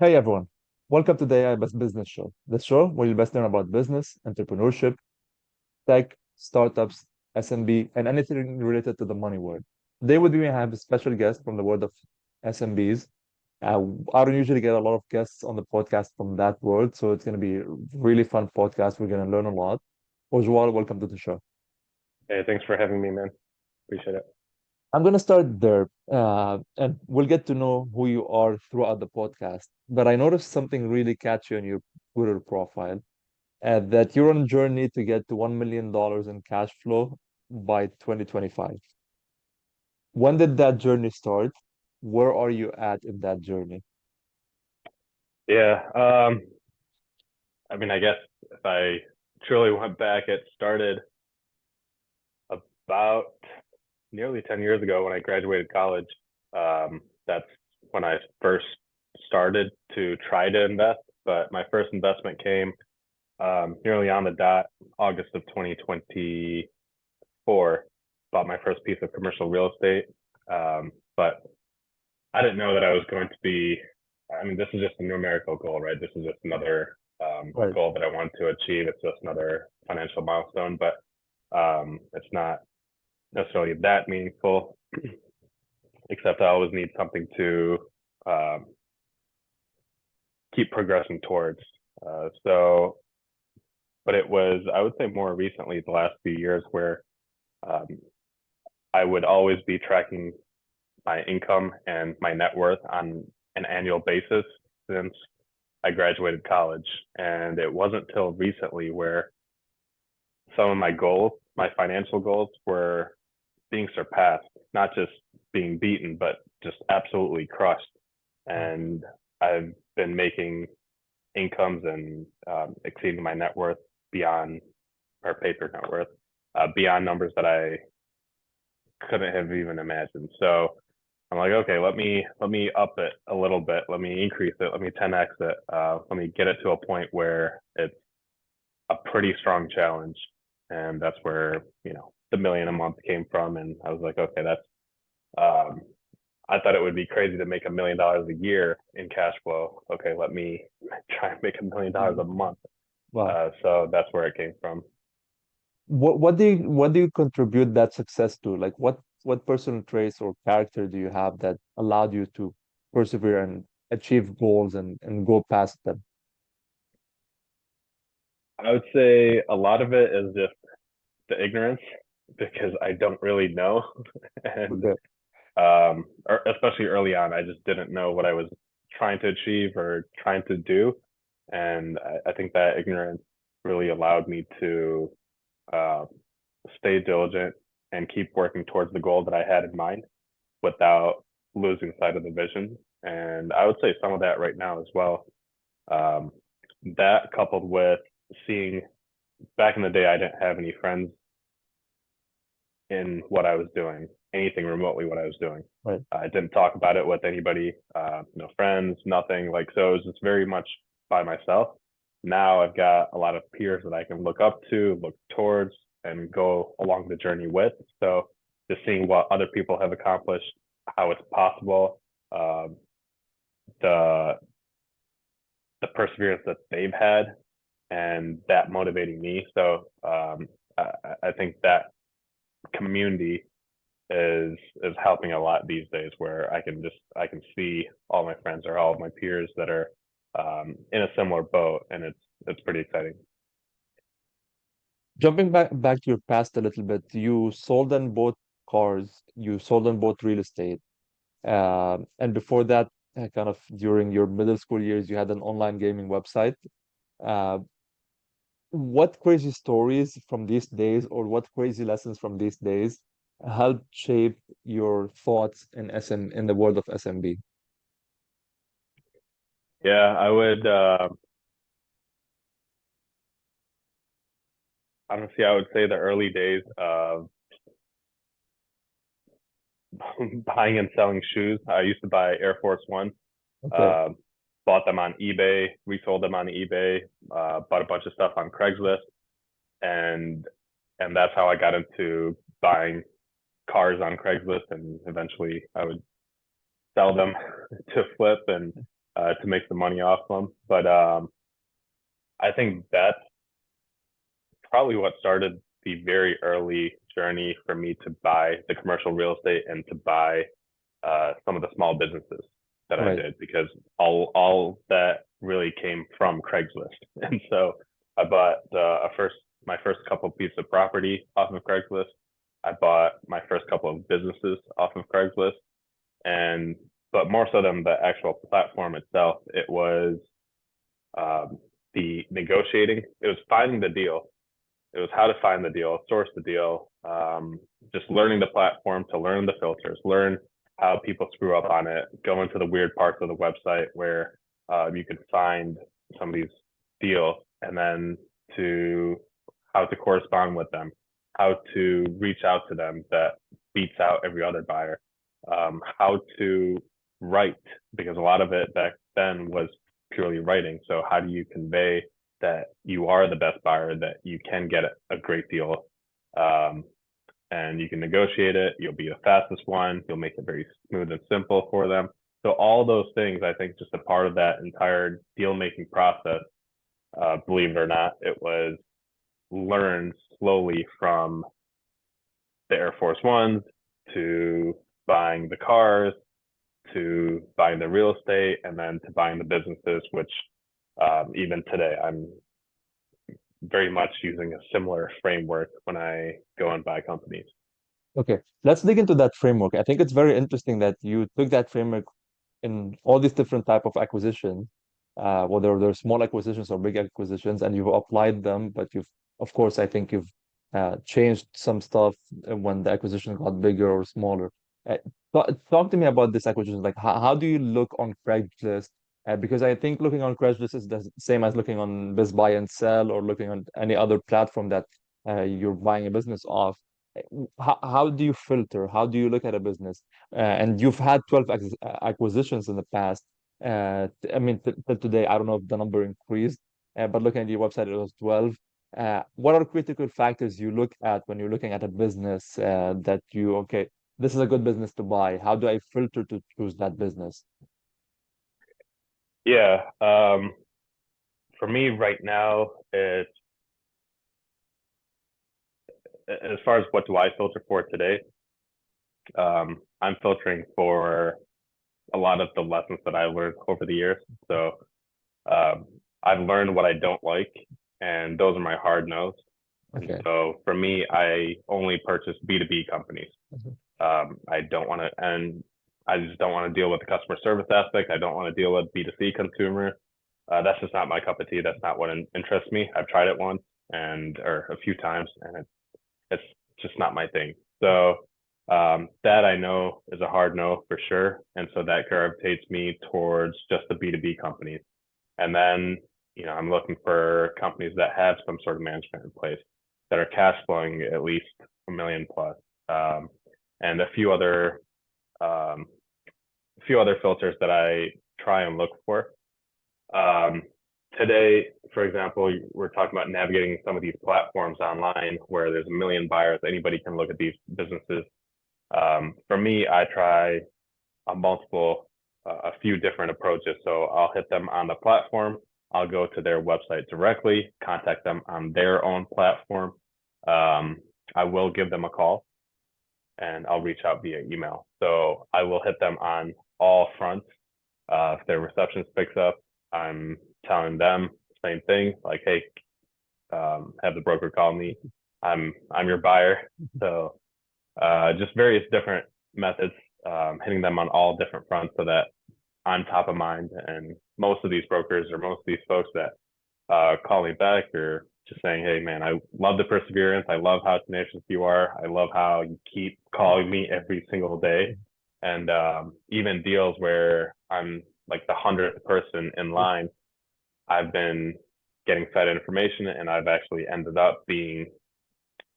Hey everyone, welcome to the AI Best Business Show, the show where you'll best learn about business, entrepreneurship, tech, startups, SMB, and anything related to the money world. Today with me, I have a special guest from the world of SMBs. I don't usually get a lot of guests on the podcast from that world, so it's going to be a really fun podcast. We're going to learn a lot. Ojwal, welcome to the show. Hey, thanks for having me, man. Appreciate it. I'm going to start there, and we'll get to know who you are throughout the podcast. But I noticed something really catchy on your Twitter profile. That you're on a journey to get to $1 million in cash flow by 2025. When did that journey start? Where are you at in that journey? Yeah, I mean, I guess if I truly went back, it started about nearly 10 years ago when I graduated college. That's when I first started to try to invest, but my first investment came nearly on the dot, August of 2024. Bought my first piece of commercial real estate. But I didn't know that I was going to be. I mean, this is just a numerical goal, right? This is just another Right. goal that I want to achieve. It's just another financial milestone, but it's not necessarily that meaningful, except I always need something to um, keep progressing towards. So, but it was, I would say, more recently, the last few years, where um, I would always be tracking my income and my net worth on an annual basis since I graduated college. And it wasn't till recently where some of my goals, my financial goals, were being surpassed, not just being beaten, but just absolutely crushed. And I've been making incomes and exceeding my net worth beyond our paper net worth, beyond numbers that I couldn't have even imagined. So I'm like, okay, let me up it a little bit. Let me increase it. Let me 10x it. Let me get it to a point where it's a pretty strong challenge. And that's where, the million a month came from. And I was like, okay, um, I thought it would be crazy to make $1 million a year in cash flow. Okay, let me try and make $1 million a month. Wow. So that's where it came from. What do you contribute that success to? Like what personal traits or character do you have that allowed you to persevere and achieve goals and go past them? I would say a lot of it is just the ignorance because I don't really know. And Okay. especially early on, I just didn't know what I was trying to achieve or trying to do. And I think that ignorance really allowed me to uh, stay diligent and keep working towards the goal that I had in mind without losing sight of the vision. And I would say some of that right now as well. Um, that coupled with seeing back in the day, I didn't have any friends in what I was doing, anything remotely what I was doing. Right. I didn't talk about it with anybody, no friends, nothing. Like, so it was just very much by myself. Now I've got a lot of peers that I can look up to, look towards, and go along the journey with. So just seeing what other people have accomplished, how it's possible, um, the the perseverance that they've had, and that motivating me. So I think that community is helping a lot these days where I can see all my friends or all of my peers that are in a similar boat, and it's pretty exciting. Jumping back to your past a little bit, you sold and bought cars, you sold and bought real estate. And before that, kind of during your middle school years, you had an online gaming website. Uh, what crazy stories from these days, or what crazy lessons from these days, helped shape your thoughts in in the world of SMB? Yeah, honestly I would say the early days of buying and selling shoes. I used to buy Air Force One, Okay. uh, bought them on eBay, resold them on eBay, bought a bunch of stuff on Craigslist, and and that's how I got into buying cars on Craigslist, and eventually I would sell them to flip. And to make some money off them. But I think that's probably what started the very early journey for me to buy the commercial real estate and to buy some of the small businesses that I Right. did, because all that really came from Craigslist. And so I bought my first couple of pieces of property off of Craigslist. I bought my first couple of businesses off of Craigslist, and but more so than the actual platform itself, it was the negotiating. It was finding the deal. It was how to find the deal, source the deal, just learning the platform, to learn the filters, learn how people screw up on it, go into the weird parts of the website where you can find some of these deals, and then to how to correspond with them, how to reach out to them that beats out every other buyer, how to write, because a lot of it back then was purely writing. So how do you convey that you are the best buyer, that you can get a great deal, um, and you can negotiate it. You'll be the fastest one. You'll make it very smooth and simple for them. So all those things, I think, just a part of that entire deal making process. Believe it or not, it was learned slowly from the Air Force Ones to buying the cars to buying the real estate and then to buying the businesses, which even today I'm very much using a similar framework when I go and buy companies. Okay, let's dig into that framework. I think it's very interesting that you took that framework in all these different type of acquisitions, whether they're small acquisitions or big acquisitions, and you've applied them, but you've, of course, I think you've changed some stuff when the acquisition got bigger or smaller. Uh, talk to me about this acquisition. Like, how do you look on Craigslist? Because I think looking on Craigslist is the same as looking on Best Buy and Sell or looking on any other platform that you're buying a business off. How do you filter? How do you look at a business? And you've had 12 acquisitions in the past. I mean, till today, I don't know if the number increased, but looking at your website, it was 12. What are critical factors you look at when you're looking at a business that you, okay, this is a good business to buy. How do I filter to choose that business? Yeah. For me right now, it's as far as what do I filter for today, I'm filtering for a lot of the lessons that I learned over the years. So um, I've learned what I don't like, and those are my hard no's. And Okay. so for me, I only purchase B2B companies. Mhm. I don't want to, and I just don't want to deal with the customer service aspect. I don't want to deal with B2C consumer. That's just not my cup of tea. That's not what interests me. I've tried it once or a few times, and it's just not my thing. So that I know is a hard no for sure. And so that gravitates me towards just the B2B companies. And then, I'm looking for companies that have some sort of management in place, that are cash flowing at least a million plus, and um, a few other filters that I try and look for. Um, Today, for example, we're talking about navigating some of these platforms online where there's a million buyers. Anybody can look at these businesses. For me, I try a few different approaches. So I'll hit them on the platform. I'll go to their website directly, contact them on their own platform. Um, I will give them a call, and I'll reach out via email. So I will hit them on all fronts. If their receptionist picks up, I'm telling them the same thing, like, hey, have the broker call me. I'm your buyer. So just various different methods, hitting them on all different fronts so that I'm top of mind. And most of these brokers or most of these folks that call me back are just saying, hey, man, I love the perseverance. I love how tenacious you are. I love how you keep calling me every single day. And even deals where I'm like the 100th person in line, I've been getting fed information, and I've actually ended up being,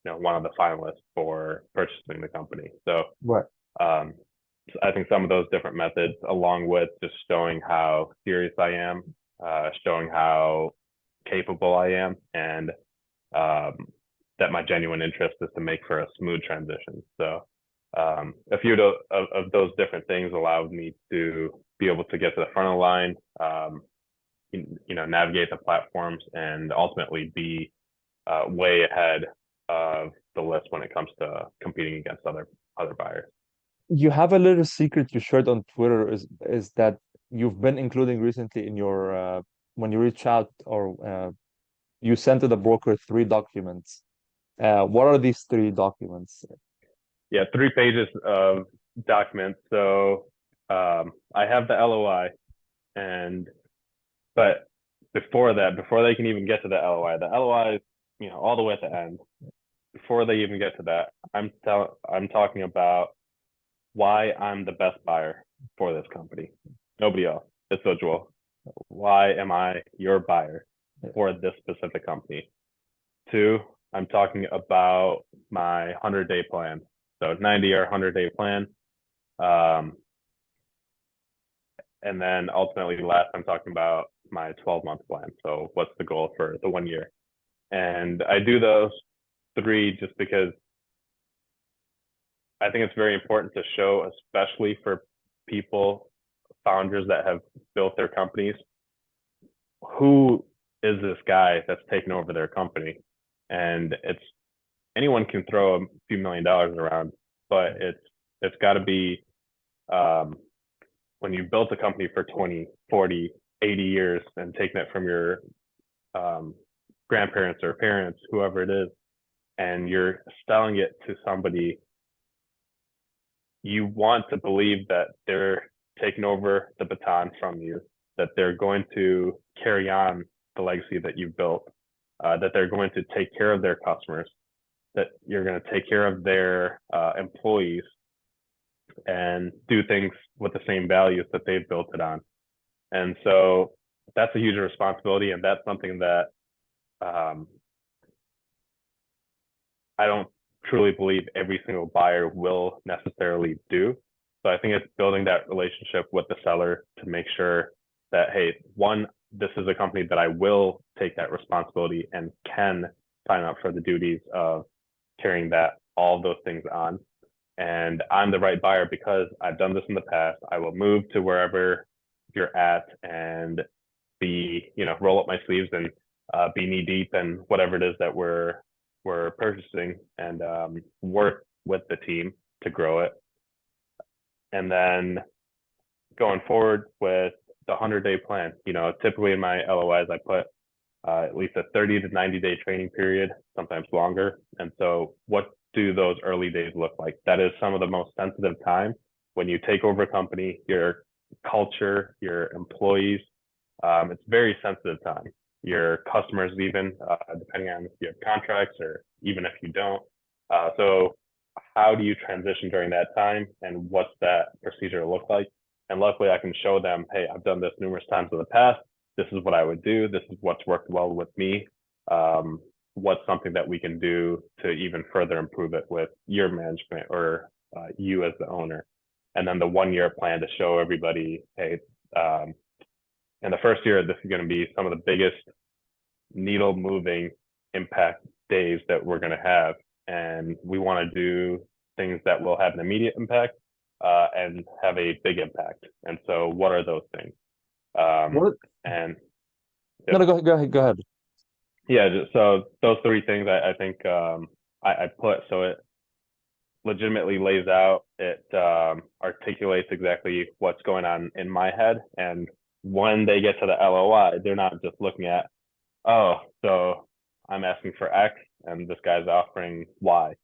one of the finalists for purchasing the company. So Right. um, I think some of those different methods, along with just showing how serious I am, showing how capable I am, and um, that my genuine interest is to make for a smooth transition. So a few of those different things allowed me to be able to get to the front of the line, navigate the platforms, and ultimately be way ahead of the list when it comes to competing against other buyers. You have a little secret you shared on Twitter is that you've been including recently in your when you reach out or you send to the broker 3 documents. What are these 3 documents? Yeah, 3 pages of documents. So I have the LOI, but before they can even get to the LOI is all the way at the end. Before they even get to that, I'm talking about why I'm the best buyer for this company. Nobody else. It's Ujjwal. Why am I your buyer for this specific company? 2, I'm talking about my 100-day plan. So 90 or 100-day plan. And then ultimately last, I'm talking about my 12-month plan. So what's the goal for the 1 year? And I do those 3 just because I think it's very important to show, especially for people, founders that have built their companies, who is this guy that's taken over their company? And anyone can throw a few $1 million around, but it's got to be when you've built a company for 20, 40, 80 years and taken it from your grandparents or parents, whoever it is, and you're selling it to somebody, you want to believe that they're taking over the baton from you, that they're going to carry on the legacy that you've built, that they're going to take care of their customers, that you're going to take care of their employees and do things with the same values that they've built it on. And so that's a huge responsibility. And that's something that I don't truly believe every single buyer will necessarily do. So I think it's building that relationship with the seller to make sure that, hey, one, this is a company that I will take that responsibility and can sign up for the duties of carrying all of those things on. And I'm the right buyer because I've done this in the past. I will move to wherever you're at and roll up my sleeves and be knee deep in whatever it is that we're purchasing, and work with the team to grow it. And then going forward with the 100-day plan, typically in my LOIs, I put at least a 30 to 90-day training period, sometimes longer. And so what do those early days look like? That is some of the most sensitive time when you take over a company, your culture, your employees. It's very sensitive time. Your customers, even depending on if you have contracts or even if you don't. So how do you transition during that time, and what's that procedure look like? And luckily I can show them, hey, I've done this numerous times in the past. This is what I would do. This is what's worked well with me. What's something that we can do to even further improve it with your management or you as the owner? And then the 1-year plan to show everybody, hey, in the first year, this is going to be some of the biggest needle moving impact days that we're going to have. And we want to do things that will have an immediate impact and have a big impact. And so what are those things? And No, no, go ahead. Yeah, so those 3 things I think I put, so it legitimately lays out, it articulates exactly what's going on in my head. And when they get to the LOI, they're not just looking at, oh, so I'm asking for X and this guy's offering Y.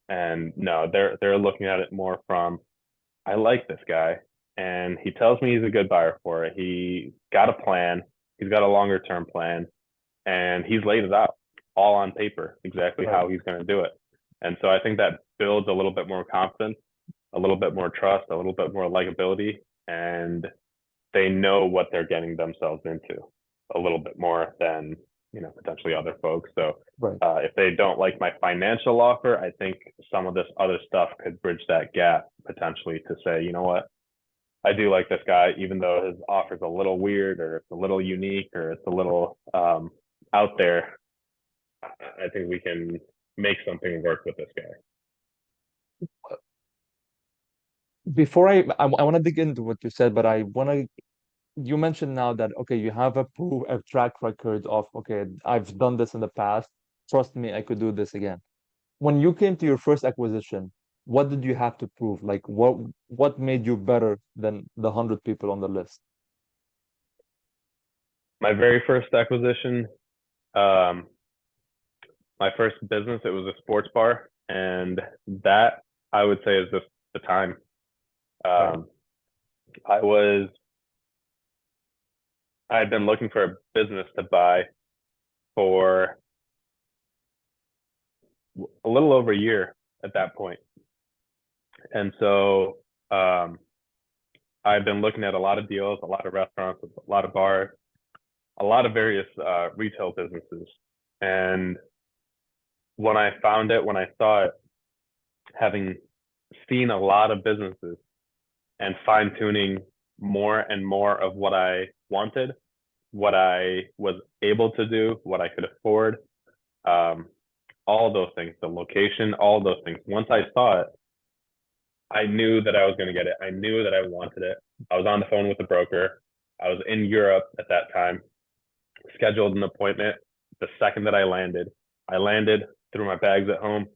And no, they're looking at it more from, I like this guy and he tells me he's a good buyer for it. He got a plan, he's got a longer term plan, and he's laid it out all on paper, exactly how he's going to do it. And so I think that builds a little bit more confidence, a little bit more trust, a little bit more likability, and they know what they're getting themselves into a little bit more than potentially other folks. So if they don't like my financial offer, I think some of this other stuff could bridge that gap potentially to say, you know what, I do like this guy, even though his offer is a little weird or it's a little unique or it's a little out there. I think we can make something work with this guy. before I want to dig into what you said, but I want to you mentioned now that okay, you have a track record of okay, I've done this in the past. Trust me, I could do this again. When you came to your first acquisition, what did you have to prove? Like what made you better than the 100 people on the list? My very first acquisition, um, my first business, it was a sports bar, and that I would say is just the time. Right. Um, I was I had been looking for a business to buy for a little over a year at that point, and so I had been looking at a lot of deals, a lot of restaurants, a lot of bars, a lot of various retail businesses, and when I found it, when I saw it, having seen a lot of businesses and fine tuning more and more of what I wanted, what I was able to do, what I could afford, um, all those things, the location, all those things. Once I saw it, I knew that I was going to get it. I knew that I wanted it. I was on the phone with the broker. I was in Europe at that time, scheduled an appointment the second that I landed, threw my bags at home,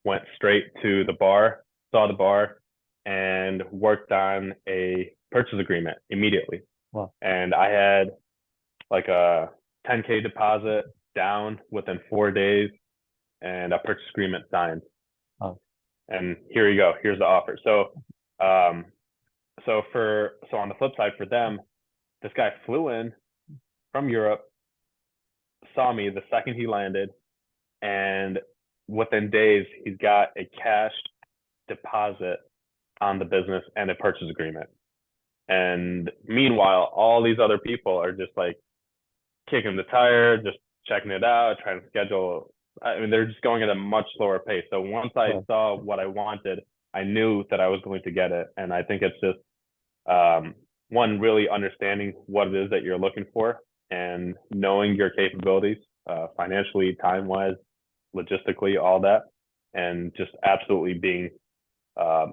went straight to the bar, saw the bar, and worked on a purchase agreement immediately. Wow. And I had like a 10K deposit down within 4 days and a purchase agreement signed. Oh, And here you go. Here's the offer. Um, so on the flip side for them, this guy flew in from Europe, saw me the second he landed, and within days he's got a cash deposit on the business and a purchase agreement. And meanwhile, all these other people are just like kicking the tire, just checking it out, trying to schedule. I mean, they're just going at a much slower pace. So once I right. saw what I wanted, I knew that I was going to get it. And I think it's just one, really understanding what it is that you're looking for and knowing your capabilities, financially, time wise, logistically, all that, and just absolutely being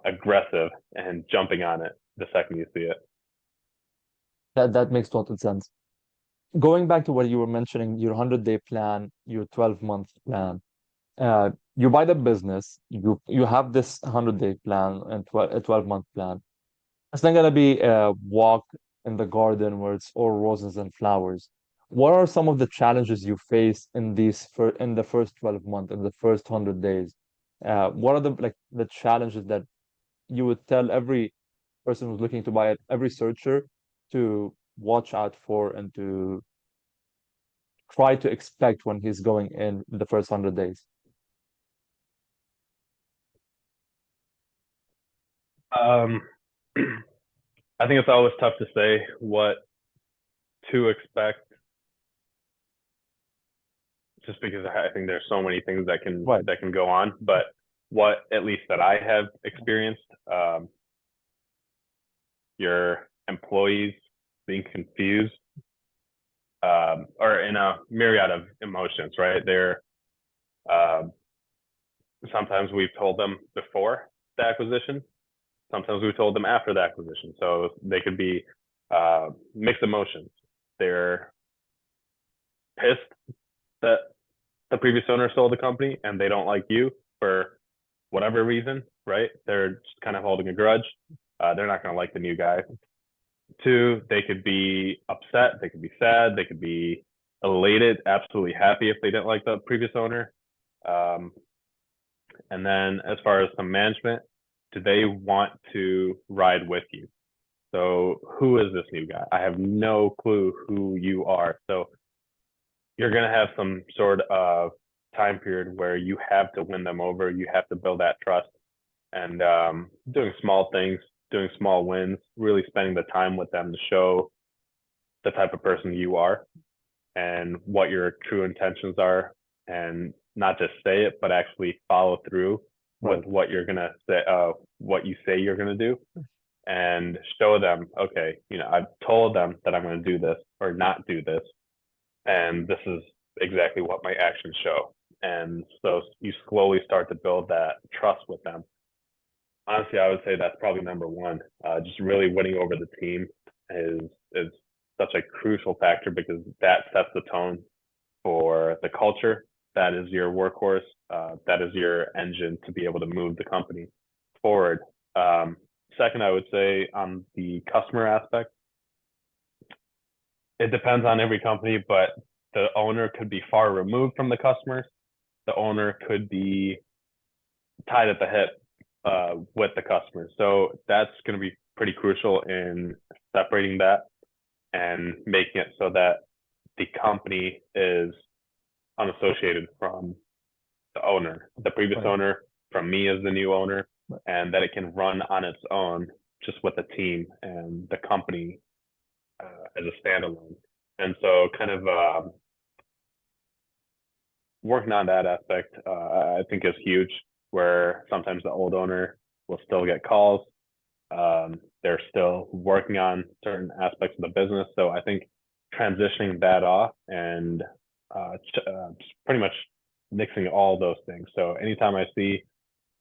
aggressive and jumping on it the second you see it. That makes total sense. Going back to what you were mentioning, your 100-day plan, your 12-month plan. You buy the business, you have this 100-day plan and a 12-month plan. It's not gonna be a walk in the garden where it's all roses and flowers. What are some of the challenges you face in in the first 12 months, in the first 100 days? What are the challenges that you would tell every person who's looking to buy it, every searcher to watch out for and to try to expect when he's going in the first 100 days? Um, I think it's always tough to say what to expect, just because I think there's so many things Right. that can go on. But what at least that I have experienced, your employees being confused, or in a myriad of emotions, right? They're um, sometimes we've told them before the acquisition, sometimes we've told them after the acquisition, so they could be mixed emotions. They're pissed that the previous owner sold the company and they don't like you for whatever reason, right? They're just kind of holding a grudge. They're not going to like the new guy. Two, they could be upset, they could be sad, they could be elated, absolutely happy if they didn't like the previous owner. Um, and then as far as some management, do they want to ride with you? So who is this new guy? I have no clue who you are. So you're going to have some sort of time period where you have to win them over. You have to build that trust, and doing small things, doing small wins, really spending the time with them to show the type of person you are and what your true intentions are, and not just say it, but actually follow through with Right. what you're going to say, what you say you're going to do, and show them, okay, I've told them that I'm going to do this or not do this, and this is exactly what my actions show. And so you slowly start to build that trust with them. Honestly, I would say that's probably number one. Just really winning over the team is such a crucial factor because that sets the tone for the culture. That is your workhorse. That is your engine to be able to move the company forward. Um, Second, I would say on the customer aspect, it depends on every company, but the owner could be far removed from the customers. The owner could be tied at the hip with the customers. So that's going to be pretty crucial in separating that and making it so that the company is unassociated from the owner, the previous Right. owner, from me as the new owner, Right. and that it can run on its own just with the team and the company as a standalone. And so, kind of working on that aspect, I think is huge. Where sometimes the old owner will still get calls. They're still working on certain aspects of the business. So I think transitioning that off and pretty much mixing all those things. So anytime I see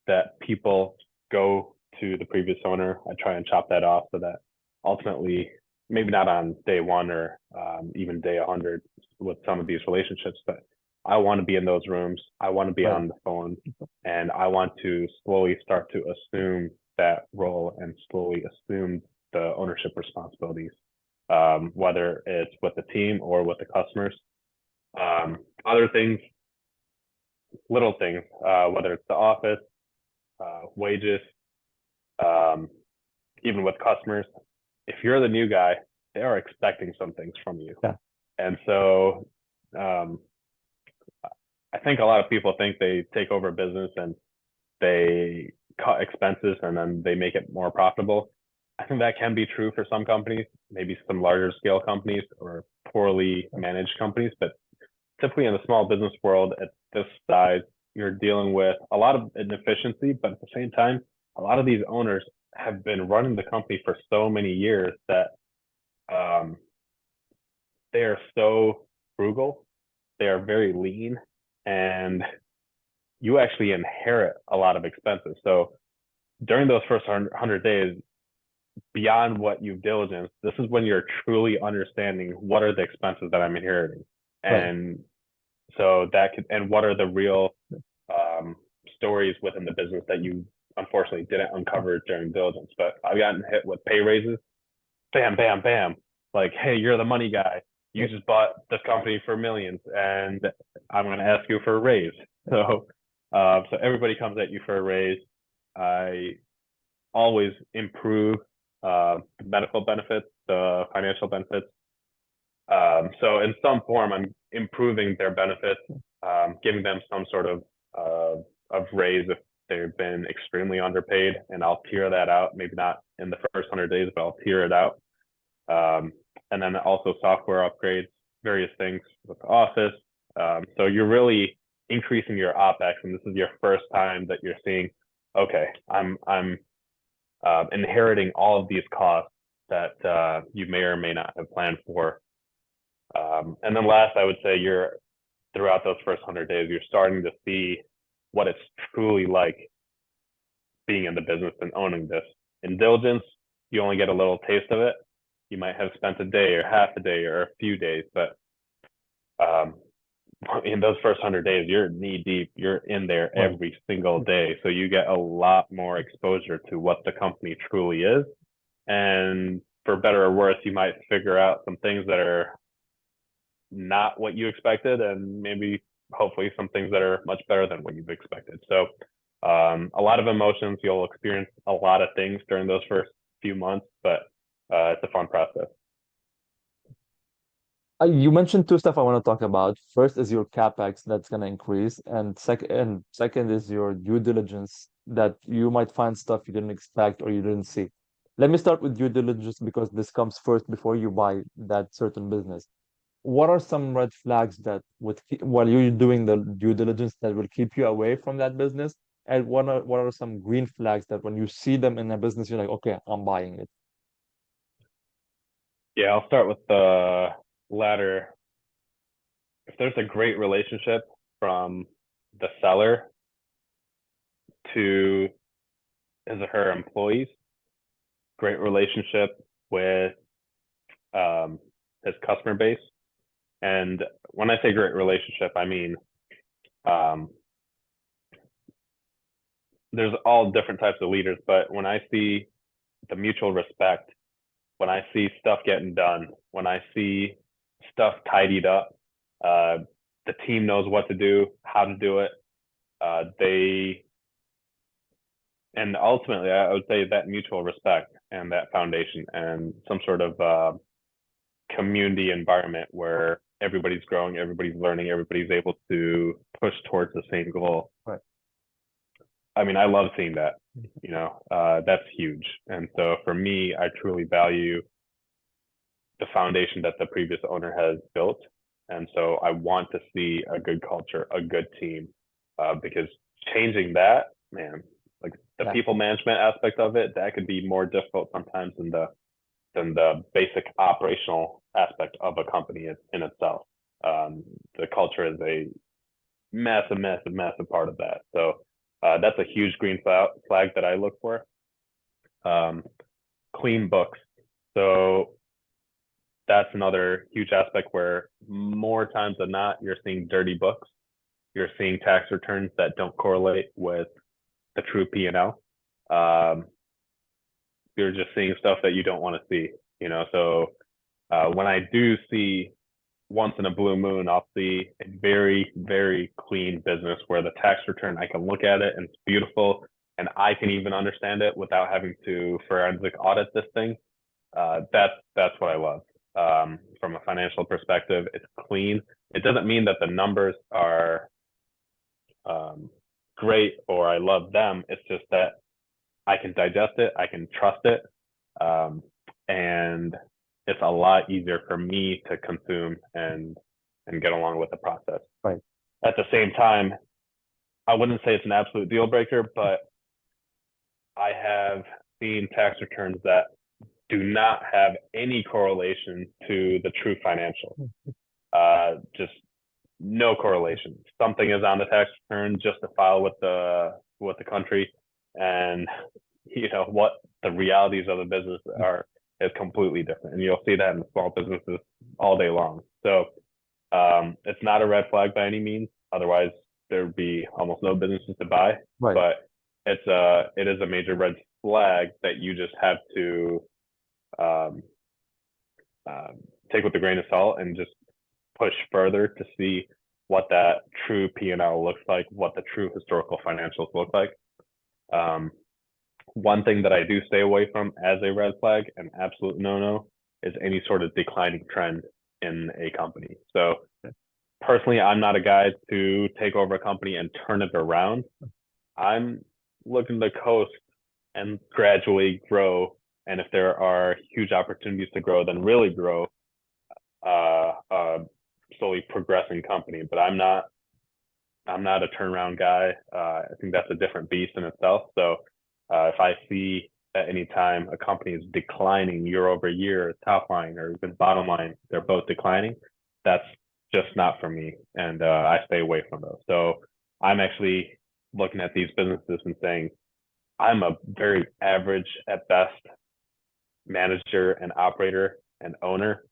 that people go to the previous owner, I try and chop that off so that ultimately, maybe not on day one or even day 100 with some of these relationships, but I want to be in those rooms. I want to be Right. on the phone and I want to slowly start to assume that role and slowly assume the ownership responsibilities, whether it's with the team or with the customers. Other things, little things, whether it's the office, wages, um, even with customers. If you're the new guy, they are expecting some things from you. Yeah. And so um, I think a lot of people think they take over a business and they cut expenses and then they make it more profitable. I think that can be true for some companies, maybe some larger scale companies or poorly managed companies, but typically in the small business world at this size, you're dealing with a lot of inefficiency, but at the same time, a lot of these owners have been running the company for so many years that um, they are so frugal, they are very lean, and you actually inherit a lot of expenses. So during those first 100 days, beyond what you've diligenced, this is when you're truly understanding what are the expenses that I'm inheriting. Right. And so that could, and what are the real um, stories within the business that you unfortunately didn't uncover during diligence. But I've gotten hit with pay raises, bam, bam, bam. Like, hey, you're the money guy. You just bought the company for millions, and I'm going to ask you for a raise. So everybody comes at you for a raise. I always improve the medical benefits, the financial benefits. So in some form, I'm improving their benefits, giving them some sort of raise if they've been extremely underpaid, and I'll tier that out. Maybe not in the first 100 days, but I'll tier it out. And then also software upgrades, various things with the office. So you're really increasing your OpEx, and this is your first time that you're seeing, okay, I'm inheriting all of these costs that you may or may not have planned for. And then last, I would say you're throughout those first 100 days, you're starting to see what it's truly like being in the business and owning this. In diligence, you only get a little taste of it. You might have spent a day or half a day or a few days, but um, in those first 100 days, you're knee deep. You're in there Right. every single day, so you get a lot more exposure to what the company truly is. And for better or worse, you might figure out some things that are not what you expected, and maybe hopefully some things that are much better than what you've expected. So a lot of emotions. You'll experience a lot of things during those first few months, but it's a fun process. You mentioned two stuff I want to talk about. First is your capex that's going to increase, and second is your due diligence that you might find stuff you didn't expect or you didn't see. Let me start with due diligence because this comes first before you buy that certain business. What are some red flags that while you're doing the due diligence that will keep you away from that business? And what are some green flags that when you see them in a business, you're like, okay, I'm buying it. Yeah, I'll start with the latter. If there's a great relationship from the seller to his or her employees, great relationship with um, his customer base. And when I say great relationship, I mean um, there's all different types of leaders, but when I see the mutual respect, when I see stuff getting done, when I see stuff tidied up, uh, the team knows what to do, how to do it. They and ultimately, I would say that mutual respect and that foundation and some sort of community environment where everybody's growing, everybody's learning, everybody's able to push towards the same goal. Right. I mean, I love seeing that. That's huge. And so for me, I truly value the foundation that the previous owner has built. And so I want to see a good culture, a good team, because changing that, man, like the Yeah. people management aspect of it, that could be more difficult sometimes than the basic operational aspect of a company in itself. The culture is a massive, massive, massive part of that. So that's a huge green flag that I look for. Clean books. So that's another huge aspect where more times than not, you're seeing dirty books. You're seeing tax returns that don't correlate with the true P&L. You're just seeing stuff that you don't want to see, So when I do see once in a blue moon, I'll see a very, very clean business where the tax return, I can look at it and it's beautiful and I can even understand it without having to forensic audit this thing. That's what I love. From a financial perspective, it's clean. It doesn't mean that the numbers are great or I love them. It's just that I can digest it, I can trust it, and it's a lot easier for me to consume and get along with the process. Right. At the same time, I wouldn't say it's an absolute deal breaker, but I have seen tax returns that do not have any correlation to the true financial. Just no correlation. Something is on the tax return just to file with the country, and what the realities of the business are is completely different. And you'll see that in small businesses all day long. So it's not a red flag by any means. Otherwise, there would be almost no businesses to buy. Right. But it is a major red flag that you just have to take with a grain of salt and just push further to see what that true P&L looks like, what the true historical financials look like. One thing that I do stay away from as a red flag, an absolute no-no, is any sort of declining trend in a company. So personally, I'm not a guy to take over a company and turn it around. I'm looking to coast and gradually grow. And if there are huge opportunities to grow, then really grow slowly progressing company. But I'm not a turnaround guy. I think that's a different beast in itself. So if I see at any time a company is declining year over year, top line or even bottom line, they're both declining, that's just not for me. And I stay away from those. So I'm actually looking at these businesses and saying, I'm a very average at best manager and operator and owner.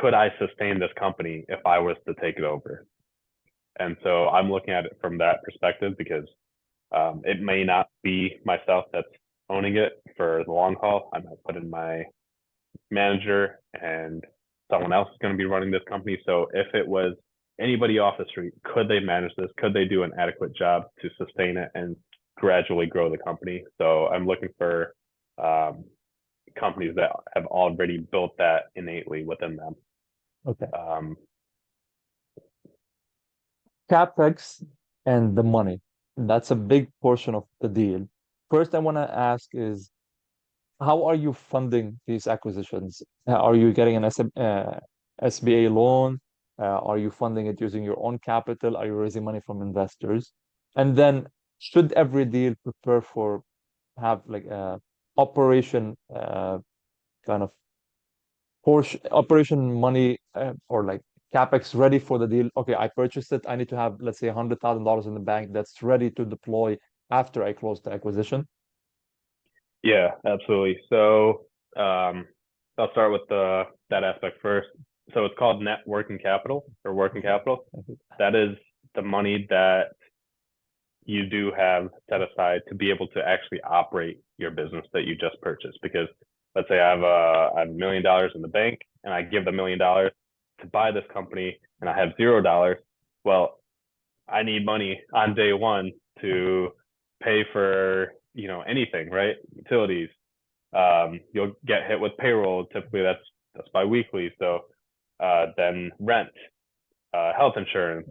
Could I sustain this company if I was to take it over? And so I'm looking at it from that perspective because it may not be myself that's owning it for the long haul. I might put in my manager and someone else is going to be running this company. So if it was anybody off the street, could they manage this? Could they do an adequate job to sustain it and gradually grow the company? So I'm looking for companies that have already built that innately within them. Okay. CapEx and the money. That's a big portion of the deal. First, I want to ask is how are you funding these acquisitions? Are you getting an SBA loan? Are you funding it using your own capital? Are you raising money from investors? And then, should every deal prepare for have like a operation kind of portion operation money or like CapEx ready for the deal? Okay, I purchased it. I need to have, let's say, $100,000 in the bank that's ready to deploy after I closed the acquisition? Yeah, absolutely. So I'll start with the that aspect first. So it's called net working capital or working Okay. capital. Okay. That is the money that you do have set aside to be able to actually operate your business that you just purchased. Because let's say I have $1 million in the bank and I give the $1 million to buy this company and I have $0. Well, I need money on day one to pay for anything, right? Utilities. You'll get hit with payroll. Typically, that's biweekly. So then rent, health insurance,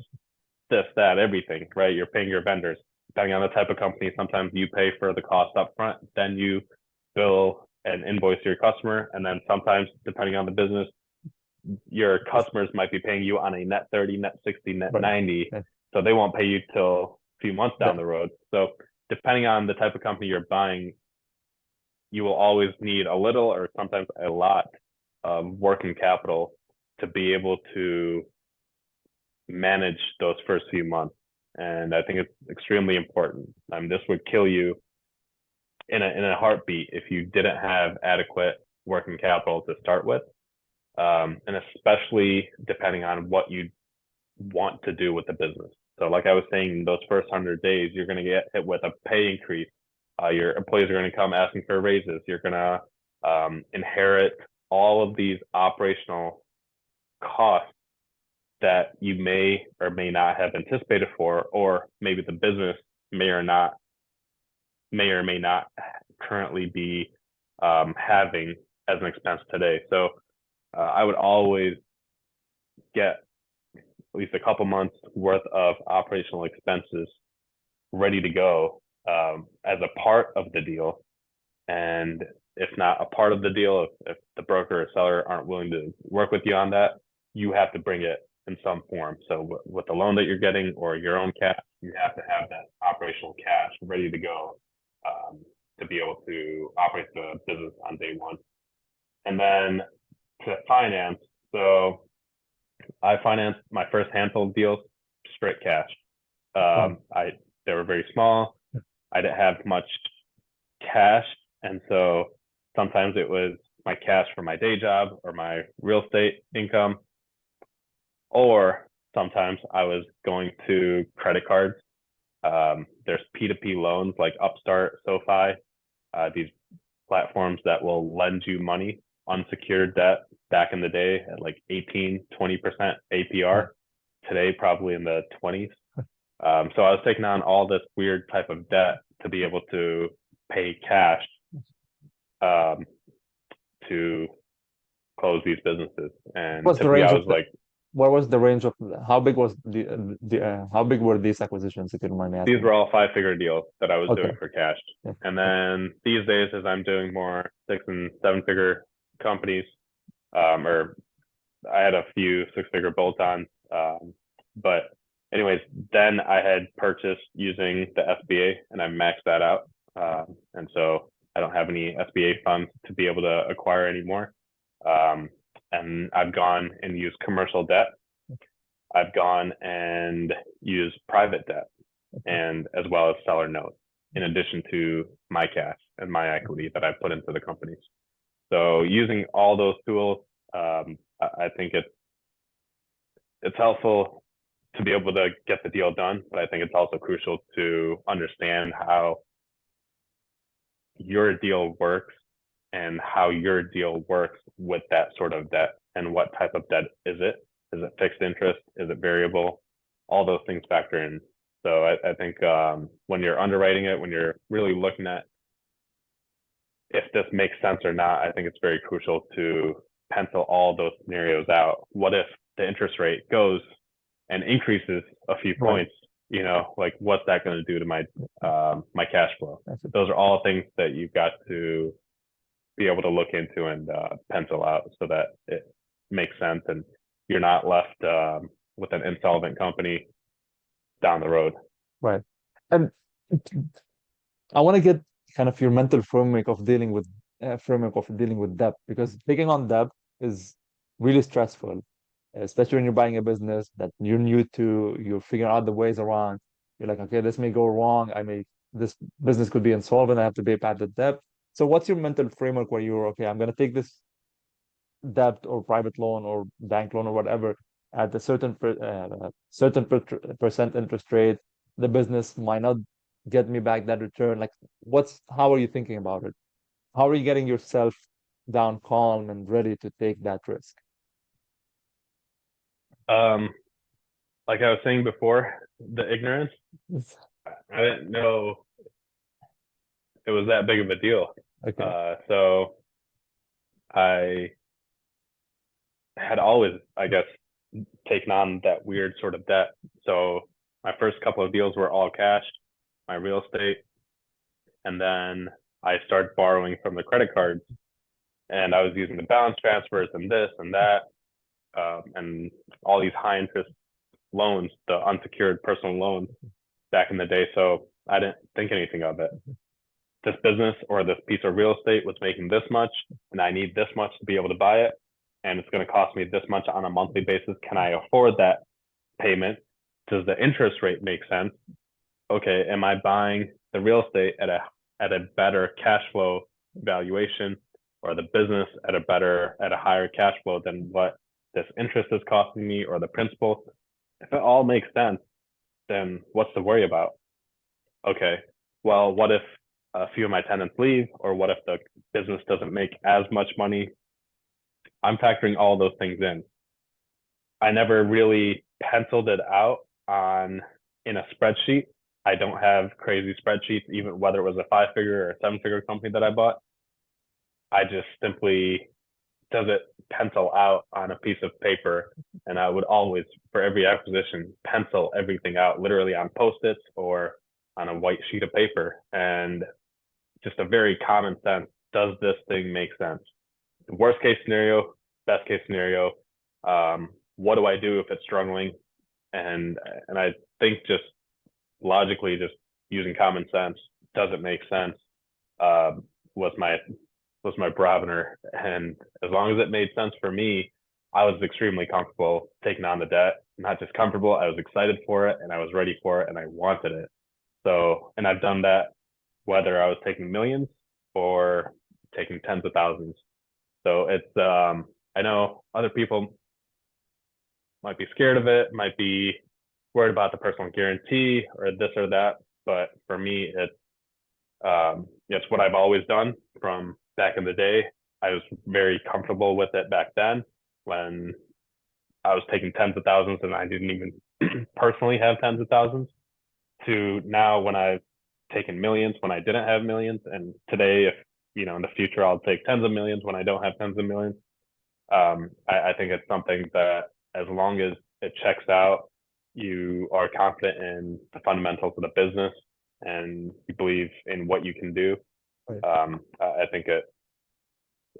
this, that, everything, right? You're paying your vendors. Depending on the type of company, sometimes you pay for the cost up front, then you bill and invoice your customer. And then sometimes, depending on the business, your customers might be paying you on a net 30, net 60, net Right. 90. Yeah. So they won't pay you till a few months down That, the road. So depending on the type of company you're buying, you will always need a little or sometimes a lot of working capital to be able to manage those first few months. And I think it's extremely important. This would kill you in a heartbeat if you didn't have adequate working capital to start with, and especially depending on what you want to do with the business. So, like I was saying, those first 100 days, you're going to get hit with a pay increase. Your employees are going to come asking for raises. You're going to inherit all of these operational costs that you may or may not have anticipated for, or maybe the business may or may not currently be having as an expense today. So I would always get at least a couple months worth of operational expenses ready to go as a part of the deal. And if not a part of the deal, if the broker or seller aren't willing to work with you on that, you have to bring it in some form. So with the loan that you're getting or your own cash, you have to have that operational cash ready to go um, to be able to operate the business on day one. And then to finance, so I financed my first handful of deals straight cash. wow. They were very small. I didn't have much cash, and so sometimes it was my cash from my day job or my real estate income, or sometimes I was going to credit cards. There's P2P loans like Upstart, SoFi, these platforms that will lend you money, unsecured debt back in the day at like 18-20% Right. APR. Today, probably in the 20s. So I was taking on all this weird type of debt to be able to pay cash um, to close these businesses. And What's the typically, I range of was the like, what was the range of how big was the how big were these acquisitions, if you don't mind me these asking? were all 5-figure deals that I was Okay. doing for cash. Yeah. And Okay. then these days, as I'm doing more 6 and 7-figure companies, or I had a few 6-figure bolt-ons, but anyways, then I had purchased using the SBA and I maxed that out, and so I don't have any SBA funds to be able to acquire anymore. Um, and I've gone and used commercial debt. I've gone and used private debt, and as well as seller notes, in addition to my cash and my equity that I put into the companies. So using all those tools, I think it's helpful to be able to get the deal done, but I think it's also crucial to understand how your deal works and how your deal works with that sort of debt and what type of debt is it? Is it fixed interest? Is it variable? All those things factor in. So I think when you're underwriting it, when you're really looking at if this makes sense or not, I think it's very crucial to pencil all those scenarios out. What if the interest rate goes and increases a few Right. points? Like what's that going to do to my cash flow? That's it. Those are all things that you've got to be able to look into and pencil out so that it makes sense and you're not left with an insolvent company down the road. Right. And I want to get kind of your mental framework of dealing with debt, because taking on debt is really stressful, especially when you're buying a business that you're new to, you're figuring out the ways around. You're like, okay, this may go wrong. I may this business could be insolvent. I have to pay back the debt. So what's your mental framework where you're okay, I'm going to take this debt or private loan or bank loan or whatever at a percent interest rate. The business might not get me back that return. Like, how are you thinking about it? How are you getting yourself down calm and ready to take that risk? Um, like I was saying before, the ignorance, I didn't know it was that big of a deal. Okay. So I had always, I guess, taken on that weird sort of debt. So my first couple of deals were all cash, my real estate, and then I started borrowing from the credit cards, and I was using the balance transfers and this and that, and all these high interest loans, the unsecured personal loans back in the day. So I didn't think anything of it. This business or this piece of real estate was making this much, and I need this much to be able to buy it, and it's going to cost me this much on a monthly basis. Can I afford that payment? Does the interest rate make sense? Okay, am I buying the real estate at a better cash flow valuation, or the business at a higher cash flow than what this interest is costing me, or the principal? If it all makes sense, then what's to worry about? Okay, well, what if a few of my tenants leave, or what if the business doesn't make as much money? I'm factoring all those things in. I never really penciled it out on in a spreadsheet. I don't have crazy spreadsheets, even whether it was a 5-figure or a 7-figure company that I bought. I just simply does it pencil out on a piece of paper. And I would always, for every acquisition, pencil everything out literally on Post-its or on a white sheet of paper. And just a very common sense, does this thing make sense? Worst case scenario, best case scenario, what do I do if it's struggling? And I think just logically, just using common sense, does it make sense? Was my barometer, and as long as it made sense for me, I was extremely comfortable taking on the debt. Not just comfortable, I was excited for it, and I was ready for it, and I wanted it. So, and I've done that whether I was taking millions or taking tens of thousands. So it's I know other people might be scared of it, might be worried about the personal guarantee or this or that, but for me, it's what I've always done from back in the day. I was very comfortable with it back then when I was taking tens of thousands and I didn't even personally have tens of thousands, to now when I've taken millions when I didn't have millions. And today, if in the future, I'll take tens of millions when I don't have tens of millions. I think it's something that as long as it checks out, you are confident in the fundamentals of the business and you believe in what you can do. Right. I think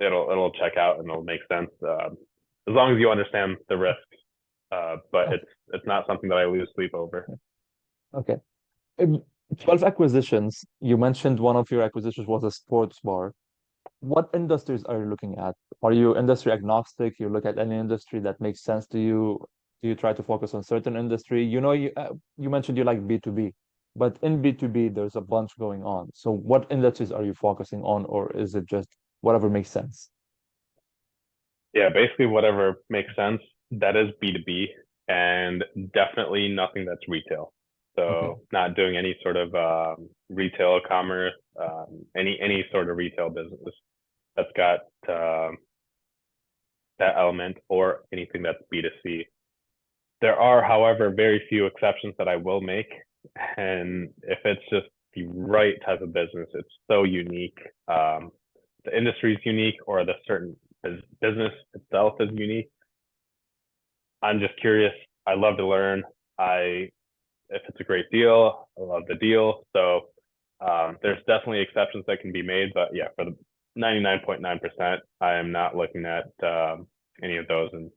it'll check out and it'll make sense as long as you understand the risks. But Okay. it's not something that I lose sleep over. Okay. 12 acquisitions. You mentioned one of your acquisitions was a sports bar. What industries are you looking at? Are you industry agnostic? You look at any industry that makes sense to you? Do you try to focus on certain industry? You mentioned you like B2B, but in B2B, there's a bunch going on. So what industries are you focusing on, or is it just whatever makes sense? Yeah, basically whatever makes sense. That is B2B, and definitely nothing that's retail. Okay. So not doing any sort of retail commerce, any sort of retail business that's got that element, or anything that's B2C. There are, however, very few exceptions that I will make. And if it's just the right type of business, it's so unique. The industry is unique, or the certain business itself is unique. I'm just curious. I love to learn. If it's a great deal, I love the deal. So there's definitely exceptions that can be made, but yeah, for the 99.9%, I am not looking at any of those, and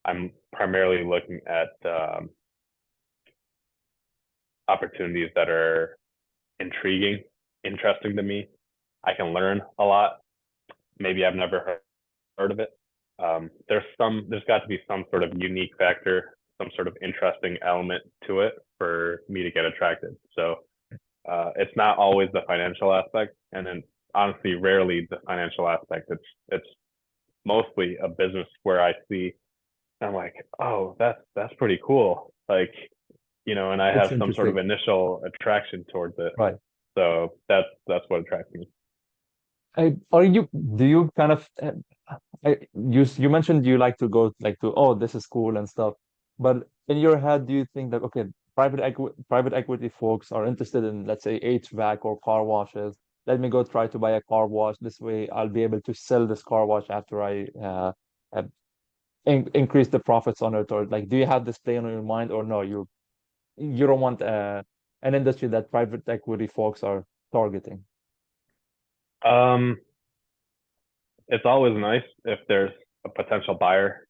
I'm primarily looking at opportunities that are intriguing, interesting to me. I can learn a lot. Maybe I've never heard of it. There's got to be some sort of unique factor, some sort of interesting element to it for me to get attracted. So It's not always the financial aspect, and then honestly, rarely the financial aspect. It's mostly a business where I see, I'm like, oh, that's pretty cool. Like, and I It's have some sort of interesting. initial attraction towards it. Right. So that's what attracts me. Do you kind of you mentioned you like to go like to, oh, this is cool and stuff, but in your head, do you think that, okay, private equity folks are interested in, let's say, HVAC or car washes? Let me go try to buy a car wash. This way, I'll be able to sell this car wash after I uh, increase the profits on it. Or like, do you have this plan on your mind, or no, you don't want an industry that private equity folks are targeting? Um, it's always nice if there's a potential buyer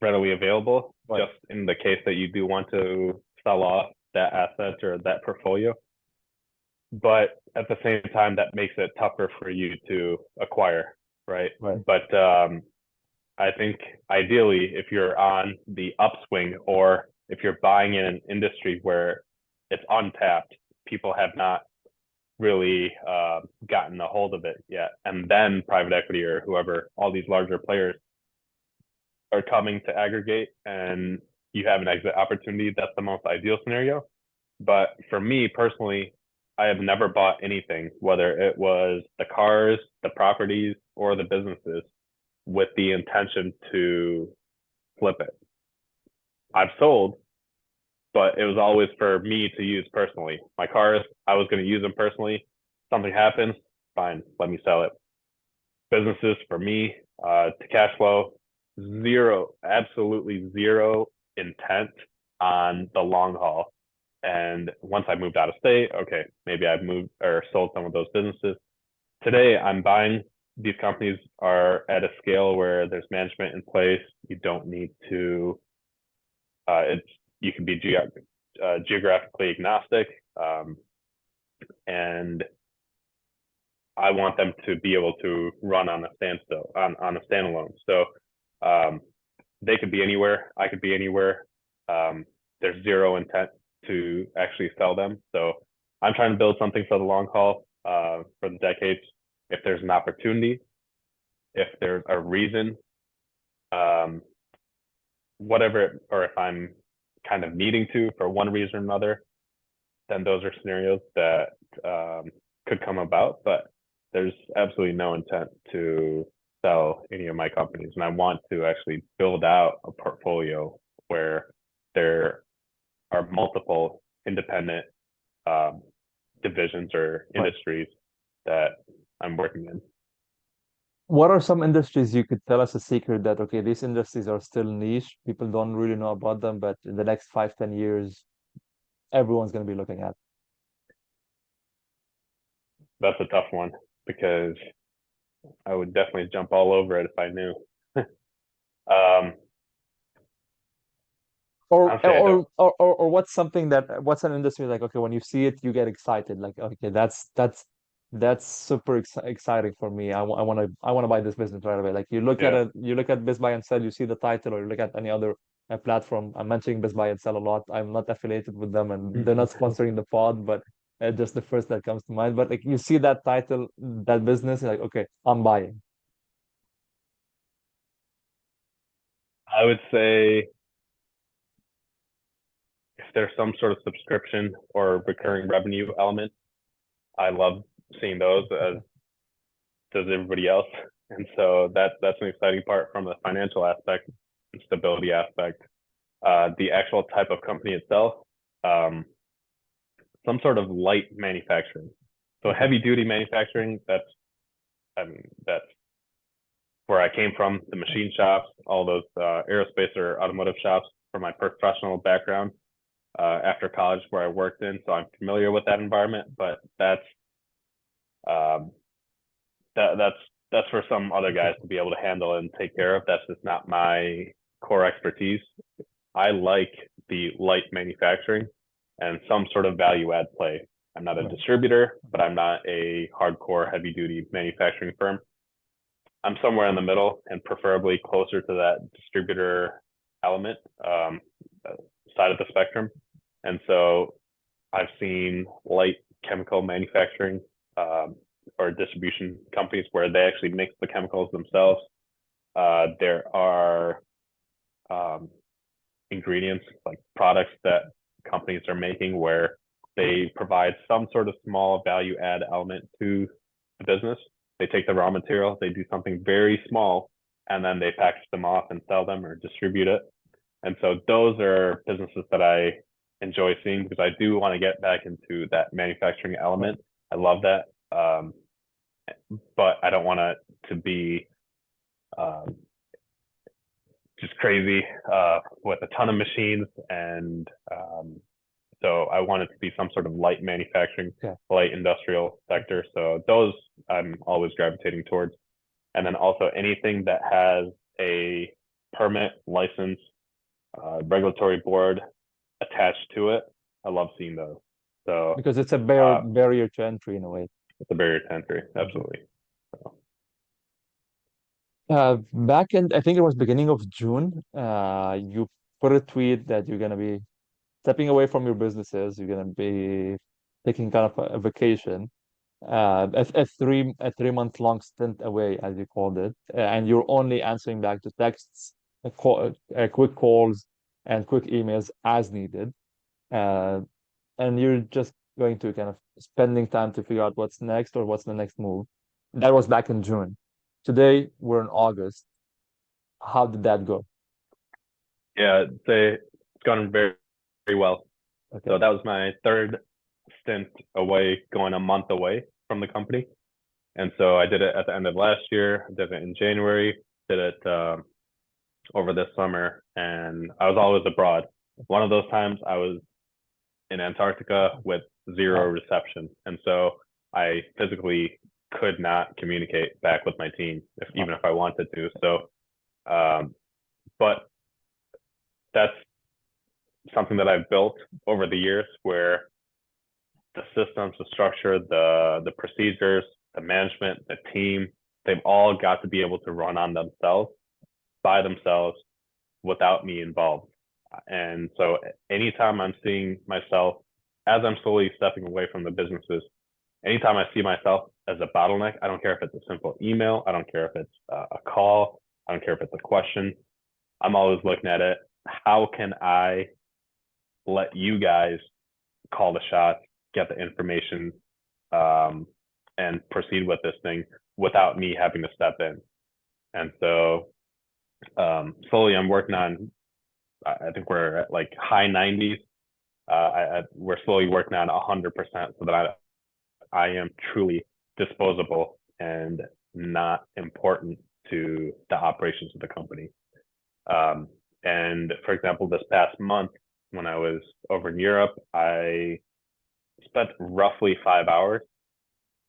readily available, Right, just in the case that you do want to sell off that asset or that portfolio. But at the same time, that makes it tougher for you to acquire, right? right, But I think ideally, if you're on the upswing or if you're buying in an industry where it's untapped, people have not really gotten a hold of it yet, and then private equity or whoever, all these larger players are coming to aggregate and you have an exit opportunity, that's the most ideal scenario. But for me personally, I have never bought anything, whether it was the cars, the properties, or the businesses, with the intention to flip it. I've sold, but it was always for me to use personally. My cars, I was going to use them personally. Something happens, fine, let me sell it. Businesses for me, to cash flow, zero, absolutely zero intent on the long haul. And once I moved out of state, okay, maybe I've moved or sold some of those businesses. Today, I'm buying. These companies are at a scale where there's management in place. You don't need to. It's you can be geographically agnostic, and I want them to be able to run on a standstill on a standalone. So um, they could be anywhere. I could be anywhere. There's zero intent to actually sell them. So I'm trying to build something for the long haul, for the decades. If there's an opportunity, if there's a reason, um, whatever, or if I'm kind of needing to for one reason or another, then those are scenarios that could come about. But there's absolutely no intent to sell any of my companies. And I want to actually build out a portfolio where there are multiple independent um, divisions or right. industries that I'm working in. What are some industries you could tell us a secret that, okay, these industries are still niche, people don't really know about them, but in the next 5, 10 years, everyone's going to be looking at? That's a tough one because I would definitely jump all over it if I knew. um, Or honestly, I don't. or or what's something that, what's an industry like, okay, when you see it, you get excited, like, okay, that's super exciting for me. I want to buy this business right away. Like, Yeah. you look at Best Buy and Sell, you see the title, or you look at any other platform. I'm mentioning Best Buy and Sell a lot. I'm not affiliated with them, and they're not sponsoring the pod, but just the first that comes to mind. But like, you see that title, that business, you're like, okay, I'm buying. I would say if there's some sort of subscription or recurring revenue element, I love seeing those, as Okay, does everybody else. And so that's an exciting part from the financial aspect and stability aspect. The actual type of company itself, um, some sort of light manufacturing. So okay, heavy duty manufacturing, that's where I came from, the machine shops, all those aerospace or automotive shops for my professional background after college where I worked in. So I'm familiar with that environment, but um, that's that's for some other okay, guys to be able to handle and take care of. That's just not my core expertise. I like the light manufacturing and some sort of value add play. I'm not a right, distributor, but I'm not a hardcore heavy duty manufacturing firm. I'm somewhere in the middle and preferably closer to that distributor element side of the spectrum. And so I've seen light chemical manufacturing or distribution companies where they actually mix the chemicals themselves. There are ingredients like products that companies are making where they provide some sort of small value add element to the business. They take the raw material, they do something very small, and then they package them off and sell them or distribute it. And so those are businesses that I enjoy seeing because I do want to get back into that manufacturing element. I love that. But I don't want it to be just crazy with a ton of machines. And so I want it to be some sort of light manufacturing, light industrial sector. So those I'm always gravitating towards. And then also anything that has a permit, license, regulatory board attached to it. I love seeing those. So because it's a barrier to entry in a way. It's a barrier to entry, absolutely. Back in, I think it was beginning of June, you put a tweet that you're gonna be stepping away from your businesses. You're gonna be taking kind of a vacation, a 3 month long stint away, as you called it, and you're only answering back to texts, quick calls, and quick emails as needed. And you're just going to kind of spending time to figure out what's next or what's the next move. That was back in June. Today we're in August. How did that go? Yeah, it's gone very, very well. Okay. So that was my third stint away, going a month away from the company. And so I did it at the end of last year, did it in January, did it over this summer, and I was always abroad. One of those times I was in Antarctica with zero reception. And so I physically could not communicate back with my team, even if I wanted to. So, but that's something that I've built over the years where the systems, the structure, the procedures, the management, the team, they've all got to be able to run on themselves, by themselves, without me involved. And so anytime I'm seeing myself, as I'm slowly stepping away from the businesses, anytime I see myself as a bottleneck, I don't care if it's a simple email, I don't care if it's a call, I don't care if it's a question. I'm always looking at it. How can I let you guys call the shots, get the information, and proceed with this thing without me having to step in? And so slowly I'm working on, I think we're at like high 90s. We're slowly working on 100% so that I am truly disposable and not important to the operations of the company. And for example, this past month, when I was over in Europe, I spent roughly 5 hours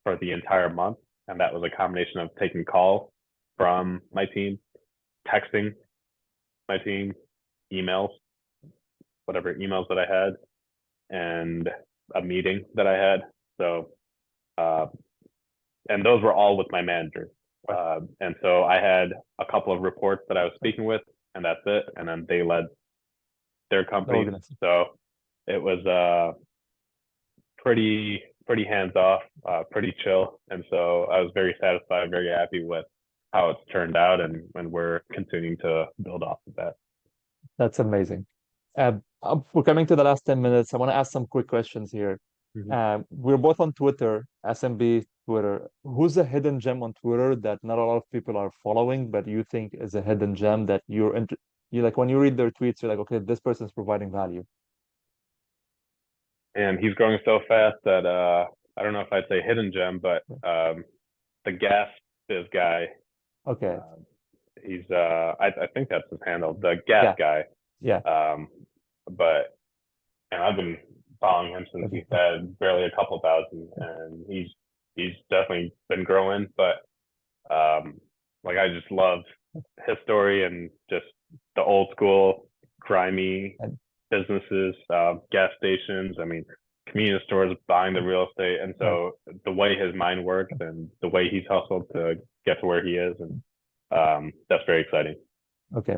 for the entire month. And that was a combination of taking calls from my team, texting my team, emails, whatever emails that I had, and a meeting that I had. So, and those were all with my manager. And so I had a couple of reports that I was speaking with, and that's it. And then they led their company. So it was pretty hands off, pretty chill. And so I was very satisfied, very happy with how it's turned out, and we're continuing to build off of that. That's amazing. We're coming to the last 10 minutes. I want to ask some quick questions here. We're both on Twitter, SMB Twitter. Who's a hidden gem on Twitter that not a lot of people are following, but you think is a hidden gem that you like when you read their tweets, you're like, okay, this person's providing value. And he's growing so fast that I don't know if I'd say hidden gem, but the gas biz guy. Okay. He's I think that's his handle, the gas guy. Yeah. But and I've been following him since he had barely a couple thousand, and he's definitely been growing. But like I just love his story and just the old school grimy businesses, gas stations. I mean, convenience stores, buying the real estate, and so the way his mind works and the way he's hustled to get to where he is, and that's very exciting. Okay.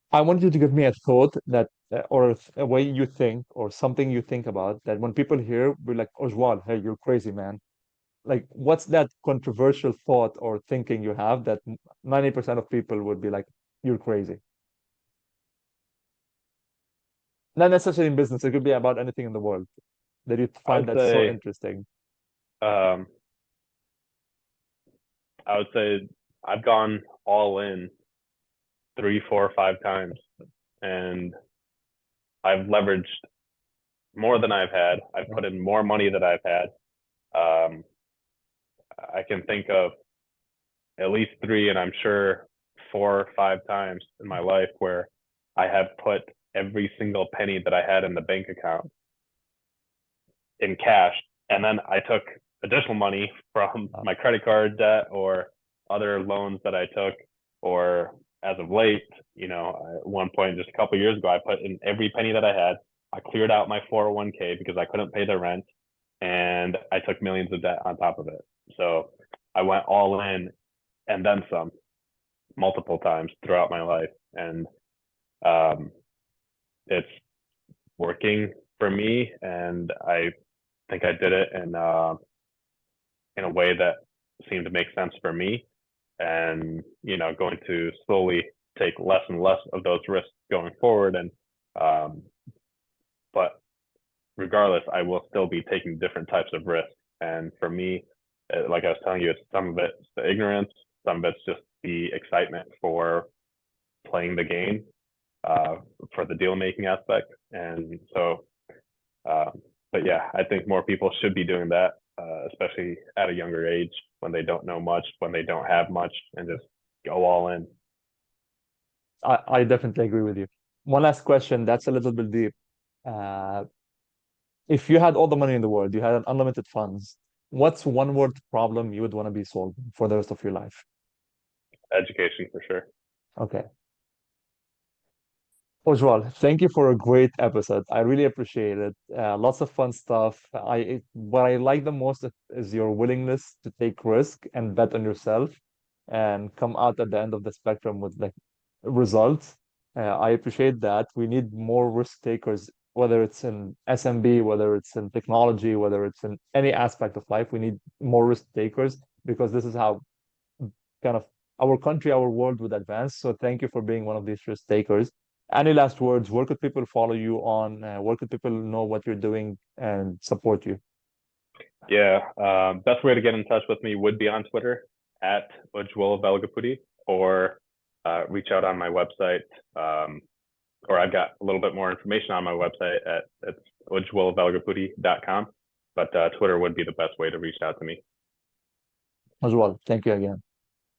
I want you to give me a thought that or a way you think or something you think about that when people hear, we're like, Ojwal, hey, you're crazy, man. Like, what's that controversial thought or thinking you have that 90% of people would be like, you're crazy? Not necessarily in business, it could be about anything in the world that you I find would that so say, interesting. um, I would say I've gone all in 3, 4, 5 times, and I've leveraged more than I've had. I've Yeah. put in more money than I've had. Um, I can think of at least three, and I'm sure 4 or 5 times in my life where I have put every single penny that I had in the bank account in cash, and then I took additional money from Uh, my credit card debt or other loans that I took, or as of late, at one point just a couple of years ago, I put in every penny that I had. I cleared out my 401k because I couldn't pay the rent, and I took millions of debt on top of it. So I went all in and then some multiple times throughout my life, and um, it's working for me. And I think I did it in a way that seemed to make sense for me, and going to slowly take less and less of those risks going forward. And um, but regardless, I will still be taking different types of risks. And for me, like I was telling you, it's some of it's the ignorance, some of it's just the excitement for playing the game, uh, for the deal making aspect. And so, uh, but yeah, I think more people should be doing that, especially at a younger age when they don't know much, when they don't have much, and just go all in. I definitely agree with you. One last question that's a little bit deep. Uh, if you had all the money in the world, you had unlimited funds, what's one word problem you would want to be solving for the rest of your life? Education for sure. Okay. Ojwal, thank you for a great episode. I really appreciate it. Lots of fun stuff. What I like the most is your willingness to take risk and bet on yourself and come out at the end of the spectrum with like results. I appreciate that. We need more risk takers, whether it's in SMB, whether it's in technology, whether it's in any aspect of life. We need more risk takers because this is how kind of our country, our world would advance. So thank you for being one of these risk takers. Any last words? Where could people follow you on? Where could people know what you're doing and support you? Yeah, best way to get in touch with me would be on Twitter at Ujwala Velgapudi, or reach out on my website, or I've got a little bit more information on my website at it's ujwalavelgapudi.com. But Twitter would be the best way to reach out to me. As well. Thank you again.